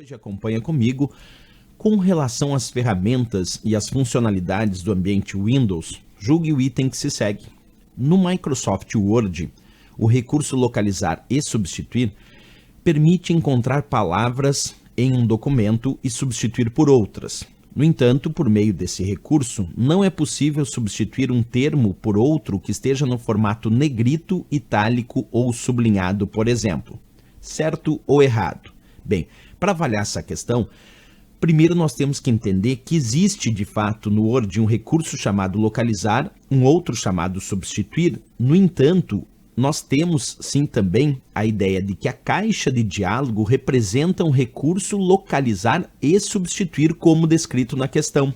Hoje acompanha comigo com relação às ferramentas e às funcionalidades do ambiente Windows. Julgue o item que se segue. No Microsoft Word, o recurso localizar e substituir permite encontrar palavras em um documento e substituir por outras. No entanto, por meio desse recurso, não é possível substituir um termo por outro que esteja no formato negrito, itálico ou sublinhado, por exemplo. Certo ou errado? Bem, para avaliar essa questão, primeiro nós temos que entender que existe de fato no Word um recurso chamado localizar, um outro chamado substituir. No entanto, nós temos sim também a ideia de que a caixa de diálogo representa um recurso localizar e substituir como descrito na questão.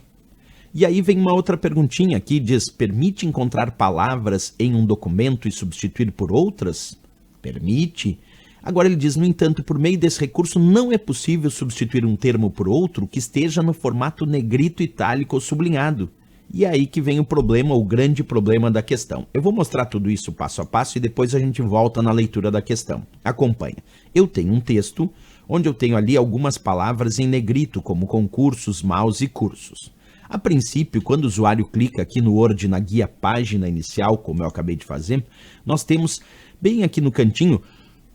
E aí vem uma outra perguntinha aqui, diz, permite encontrar palavras em um documento e substituir por outras? Permite. Agora ele diz, no entanto, por meio desse recurso não é possível substituir um termo por outro que esteja no formato negrito, itálico ou sublinhado. E é aí que vem o problema, o grande problema da questão. Eu vou mostrar tudo isso passo a passo e depois a gente volta na leitura da questão. Acompanha. Eu tenho um texto onde eu tenho ali algumas palavras em negrito, como concursos, mouse e cursos. A princípio, quando o usuário clica aqui no Word na guia página inicial, como eu acabei de fazer, nós temos bem aqui no cantinho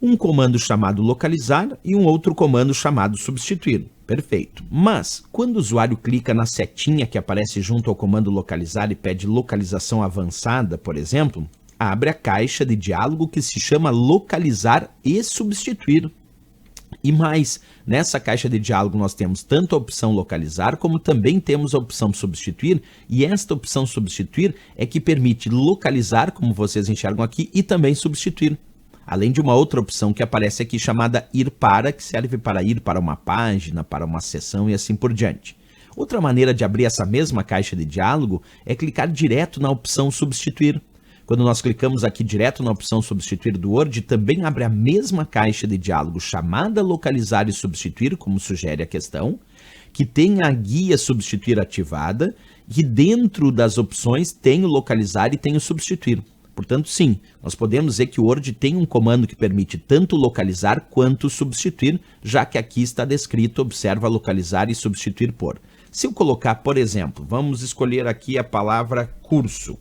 um comando chamado localizar e um outro comando chamado substituir. Perfeito. Mas, quando o usuário clica na setinha que aparece junto ao comando localizar e pede localização avançada, por exemplo, abre a caixa de diálogo que se chama localizar e substituir. E mais, nessa caixa de diálogo nós temos tanto a opção localizar como também temos a opção substituir, e esta opção substituir é que permite localizar, como vocês enxergam aqui, e também substituir. Além de uma outra opção que aparece aqui chamada ir para, que serve para ir para uma página, para uma seção e assim por diante. Outra maneira de abrir essa mesma caixa de diálogo é clicar direto na opção substituir. Quando nós clicamos aqui direto na opção substituir do Word, também abre a mesma caixa de diálogo chamada localizar e substituir, como sugere a questão, que tem a guia substituir ativada e dentro das opções tem o localizar e tem o substituir. Portanto, sim, nós podemos dizer que o Word tem um comando que permite tanto localizar quanto substituir, já que aqui está descrito, observa localizar e substituir por. Se eu colocar, por exemplo, vamos escolher aqui a palavra curso,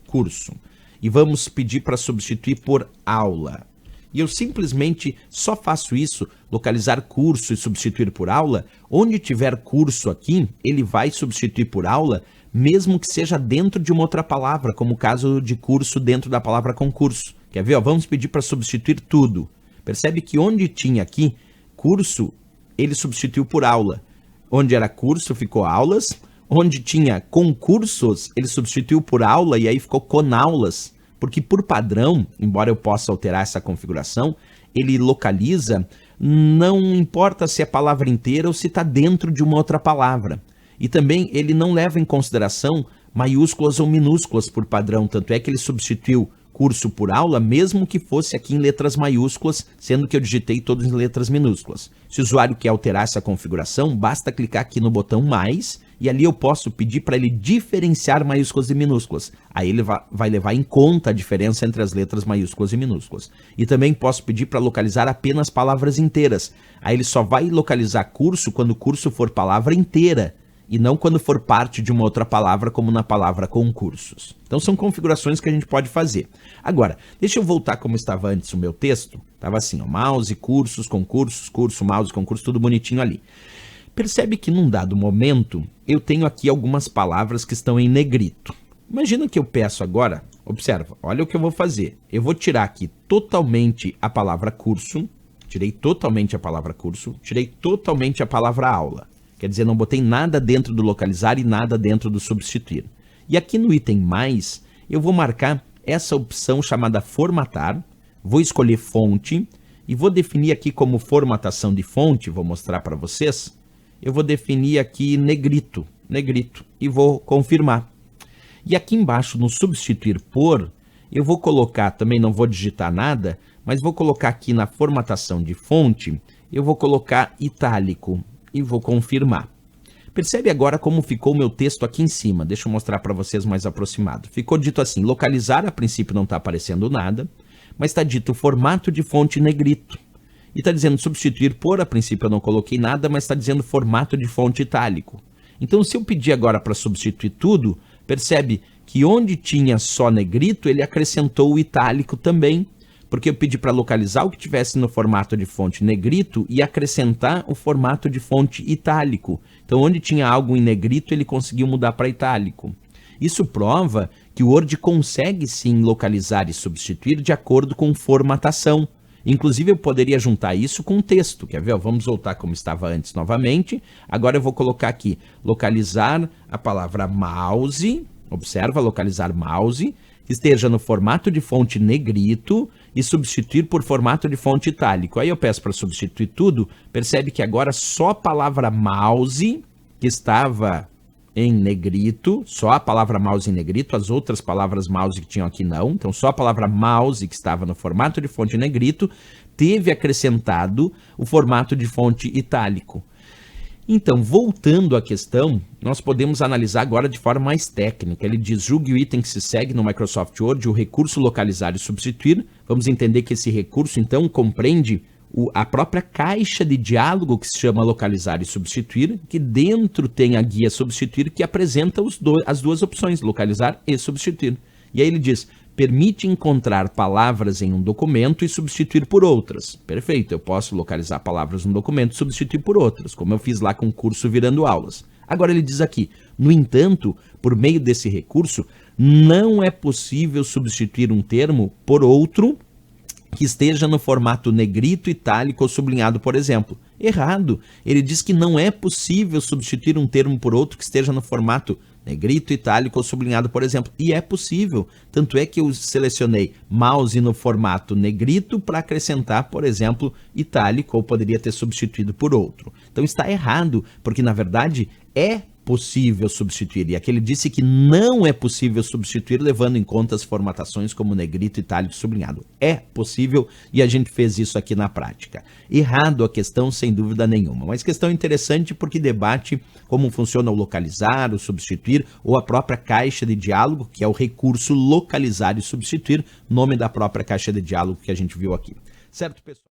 e vamos pedir para substituir por aula. E eu simplesmente só faço isso, localizar curso e substituir por aula. Onde tiver curso aqui, ele vai substituir por aula, mesmo que seja dentro de uma outra palavra, como o caso de curso dentro da palavra concurso. Quer ver? Ó, vamos pedir para substituir tudo. Percebe que onde tinha aqui curso, ele substituiu por aula. Onde era curso, ficou aulas. Onde tinha concursos, ele substituiu por aula e aí ficou conaulas. Porque por padrão, embora eu possa alterar essa configuração, ele localiza, não importa se é palavra inteira ou se está dentro de uma outra palavra. E também ele não leva em consideração maiúsculas ou minúsculas por padrão, tanto é que ele substituiu curso por aula, mesmo que fosse aqui em letras maiúsculas, sendo que eu digitei todos em letras minúsculas. Se o usuário quer alterar essa configuração, basta clicar aqui no botão mais, e ali eu posso pedir para ele diferenciar maiúsculas e minúsculas. Aí ele vai levar em conta a diferença entre as letras maiúsculas e minúsculas. E também posso pedir para localizar apenas palavras inteiras. Aí ele só vai localizar curso quando o curso for palavra inteira, e não quando for parte de uma outra palavra, como na palavra concursos. Então são configurações que a gente pode fazer. Agora, deixa eu voltar como estava antes o meu texto. Estava assim, ó, mouse, cursos, concursos, curso, mouse, concurso, tudo bonitinho ali. Percebe que num dado momento, eu tenho aqui algumas palavras que estão em negrito. Imagina que eu peço agora, observa, olha o que eu vou fazer. Eu vou tirar aqui totalmente a palavra curso, tirei totalmente a palavra curso, tirei totalmente a palavra aula. Quer dizer, não botei nada dentro do localizar e nada dentro do substituir. E aqui no item mais, eu vou marcar essa opção chamada formatar, vou escolher fonte e vou definir aqui como formatação de fonte, vou mostrar para vocês, eu vou definir aqui negrito, e vou confirmar. E aqui embaixo no substituir por, eu vou colocar, também não vou digitar nada, mas vou colocar aqui na formatação de fonte, eu vou colocar itálico. E vou confirmar. Percebe agora como ficou o meu texto aqui em cima. Deixa eu mostrar para vocês mais aproximado. Ficou dito assim, localizar, a princípio não está aparecendo nada, mas está dito formato de fonte negrito. e está dizendo substituir por, a princípio eu não coloquei nada, mas está dizendo formato de fonte itálico. Então se eu pedir agora para substituir tudo, percebe que onde tinha só negrito, ele acrescentou o itálico também, porque eu pedi para localizar o que tivesse no formato de fonte negrito e acrescentar o formato de fonte itálico. Então onde tinha algo em negrito, ele conseguiu mudar para itálico. Isso prova que o Word consegue sim localizar e substituir de acordo com formatação. Inclusive eu poderia juntar isso com texto, quer ver? Vamos voltar como estava antes novamente. Agora eu vou colocar aqui, localizar a palavra mouse, observa, localizar mouse, que esteja no formato de fonte negrito e substituir por formato de fonte itálico. Aí eu peço para substituir tudo, percebe que agora só a palavra mouse, que estava em negrito, só a palavra mouse em negrito, as outras palavras mouse que tinham aqui não, então só a palavra mouse que estava no formato de fonte negrito, teve acrescentado o formato de fonte itálico. Então, voltando à questão, nós podemos analisar agora de forma mais técnica. Ele diz, julgue o item que se segue no Microsoft Word, o recurso localizar e substituir. Vamos entender que esse recurso, então, compreende a própria caixa de diálogo que se chama localizar e substituir, que dentro tem a guia substituir, que apresenta as duas opções, localizar e substituir. E aí ele diz, permite encontrar palavras em um documento e substituir por outras. Perfeito, eu posso localizar palavras no documento e substituir por outras, como eu fiz lá com o curso Virando Aulas. Agora ele diz aqui, no entanto, por meio desse recurso, não é possível substituir um termo por outro que esteja no formato negrito, itálico ou sublinhado, por exemplo. Errado. Ele diz que não é possível substituir um termo por outro que esteja no formato negrito, itálico ou sublinhado, por exemplo. E é possível. Tanto é que eu selecionei mouse no formato negrito para acrescentar, por exemplo, itálico, ou poderia ter substituído por outro. Então está errado, porque na verdade é possível substituir. E aqui ele disse que não é possível substituir levando em conta as formatações como negrito, itálico e sublinhado. É possível e a gente fez isso aqui na prática. Errado a questão, sem dúvida nenhuma. Mas questão interessante porque debate como funciona o localizar, o substituir ou a própria caixa de diálogo, que é o recurso localizar e substituir, nome da própria caixa de diálogo que a gente viu aqui. Certo, pessoal?